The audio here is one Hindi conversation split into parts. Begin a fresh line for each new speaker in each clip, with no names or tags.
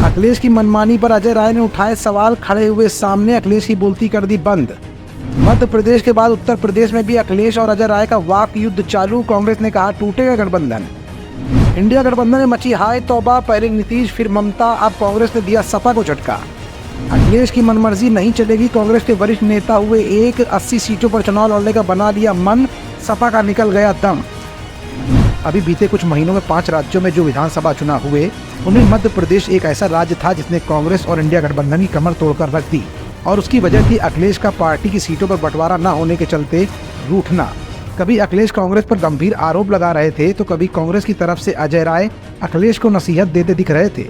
अखिलेश की मनमानी पर अजय राय ने उठाए सवाल, खड़े हुए सामने, अखिलेश की बोलती कर दी बंद। मध्य प्रदेश के बाद उत्तर प्रदेश में भी अखिलेश और अजय राय का वाक युद्ध चालू। कांग्रेस ने कहा टूटेगा गठबंधन। इंडिया गठबंधन में मची हाय तौबा, पहले नीतीश फिर ममता, अब कांग्रेस ने दिया सपा को झटका। अखिलेश की मनमर्जी नहीं चलेगी, कांग्रेस के वरिष्ठ नेता हुए 80 सीटों पर चुनाव लड़ने का बना लिया मन, सपा का निकल गया दम। अभी बीते कुछ महीनों में 5 राज्यों में जो विधानसभा चुनाव हुए, उनमें मध्य प्रदेश एक ऐसा राज्य था जिसने कांग्रेस और इंडिया गठबंधन की कमर तोड़कर रख दी, और उसकी वजह थी अखिलेश का पार्टी की सीटों पर बंटवारा न होने के चलते रूठना। कभी अखिलेश कांग्रेस पर गंभीर आरोप लगा रहे थे, तो कभी कांग्रेस की तरफ से अजय राय अखिलेश को नसीहत देते दिख रहे थे।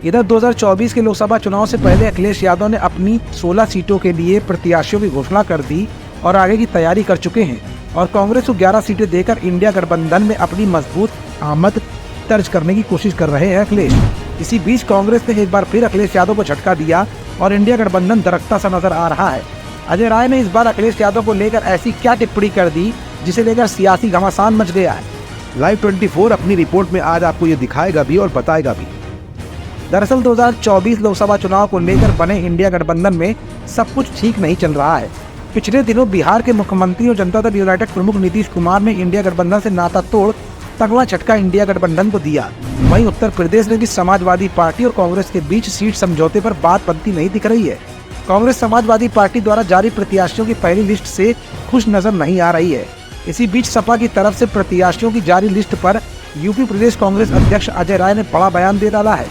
इधर 2024 के लोकसभा चुनाव से पहले अखिलेश यादव ने अपनी 16 सीटों के लिए प्रत्याशियों की घोषणा कर दी और आगे की तैयारी कर चुके हैं, और कांग्रेस को 11 सीटें देकर इंडिया गठबंधन में अपनी मजबूत आमद दर्ज करने की कोशिश कर रहे हैं अखिलेश। इसी बीच कांग्रेस ने एक बार फिर अखिलेश यादव को झटका दिया और इंडिया गठबंधन दरकता सा नजर आ रहा है। अजय राय ने इस बार अखिलेश यादव को लेकर ऐसी क्या टिप्पणी कर दी जिसे लेकर सियासी घमासान मच गया है।
लाइव 24 अपनी रिपोर्ट में आज आपको ये दिखाएगा भी और बताएगा भी।
दरअसल 2024 लोकसभा चुनाव को लेकर बने इंडिया गठबंधन में सब कुछ ठीक नहीं चल रहा है। पिछले दिनों बिहार के मुख्यमंत्री और जनता दल यूनाइटेड प्रमुख नीतीश कुमार ने इंडिया गठबंधन से नाता तोड़ तगड़ा झटका इंडिया गठबंधन को दिया। वहीं उत्तर प्रदेश में भी समाजवादी पार्टी और कांग्रेस के बीच सीट समझौते पर बात बनती नहीं दिख रही है। कांग्रेस समाजवादी पार्टी द्वारा जारी प्रत्याशियों की पहली लिस्ट से खुश नजर नहीं आ रही है। इसी बीच सपा की तरफ से प्रत्याशियों की जारी लिस्ट पर यूपी प्रदेश कांग्रेस अध्यक्ष अजय राय ने बड़ा बयान दे डाला है।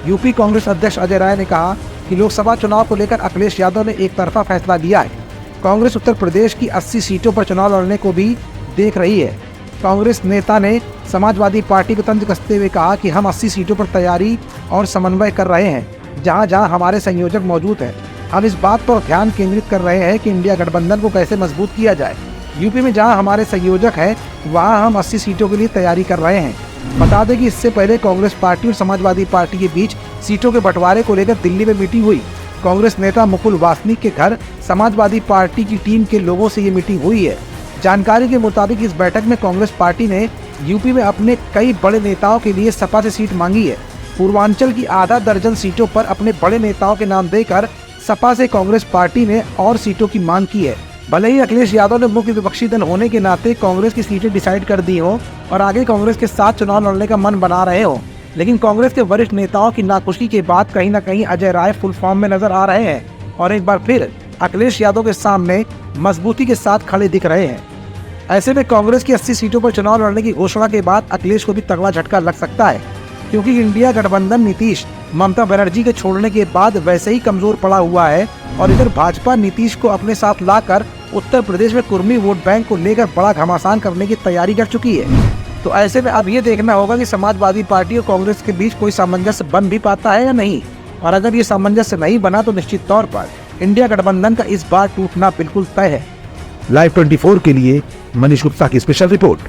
यूपी कांग्रेस अध्यक्ष अजय राय ने कहा कि लोकसभा चुनाव को लेकर अखिलेश यादव ने एक तरफा फैसला लिया है। कांग्रेस उत्तर प्रदेश की 80 सीटों पर चुनाव लड़ने को भी देख रही है। कांग्रेस नेता ने समाजवादी पार्टी को तंज कसते हुए कहा कि हम 80 सीटों पर तैयारी और समन्वय कर रहे हैं, जहां जहां हमारे संयोजक मौजूद हैं। हम इस बात पर ध्यान केंद्रित कर रहे हैं कि इंडिया गठबंधन को कैसे मजबूत किया जाए। यूपी में जहां हमारे संयोजक हैं, वहां हम 80 सीटों के लिए तैयारी कर रहे हैं। बता दें कि इससे पहले कांग्रेस पार्टी और समाजवादी पार्टी के बीच सीटों के बंटवारे को लेकर दिल्ली में मीटिंग हुई। कांग्रेस नेता मुकुल वासनिक के घर समाजवादी पार्टी की टीम के लोगों से ये मीटिंग हुई है। जानकारी के मुताबिक इस बैठक में कांग्रेस पार्टी ने यूपी में अपने कई बड़े नेताओं के लिए सपा से सीट मांगी है। पूर्वांचल की आधा दर्जन सीटों पर अपने बड़े नेताओं के नाम देकर सपा से कांग्रेस पार्टी ने और सीटों की मांग की है। भले ही अखिलेश यादव ने मुख्य विपक्षी दल होने के नाते कांग्रेस की सीटें डिसाइड कर दी हो और आगे कांग्रेस के साथ चुनाव लड़ने का मन बना रहे हो, लेकिन कांग्रेस के वरिष्ठ नेताओं की नाखुशी के बाद कहीं न कहीं अजय राय फुल फॉर्म में नजर आ रहे हैं और एक बार फिर अखिलेश यादव के सामने मजबूती के साथ खड़े दिख रहे हैं। ऐसे में कांग्रेस की 80 सीटों पर चुनाव लड़ने की घोषणा के बाद अखिलेश को भी तगड़ा झटका लग सकता है, क्योंकि इंडिया गठबंधन नीतीश ममता बनर्जी के छोड़ने के बाद वैसे ही कमजोर पड़ा हुआ है, और इधर भाजपा नीतीश को अपने साथ लाकर उत्तर प्रदेश में कुर्मी वोट बैंक को लेकर बड़ा घमासान करने की तैयारी कर चुकी है। तो ऐसे में अब ये देखना होगा कि समाजवादी पार्टी और कांग्रेस के बीच कोई सामंजस्य बन भी पाता है या नहीं, और अगर ये सामंजस्य नहीं बना तो निश्चित तौर पर इंडिया गठबंधन का इस बार टूटना बिल्कुल तय है।
लाइव 24 के लिए मनीष गुप्ता की स्पेशल रिपोर्ट।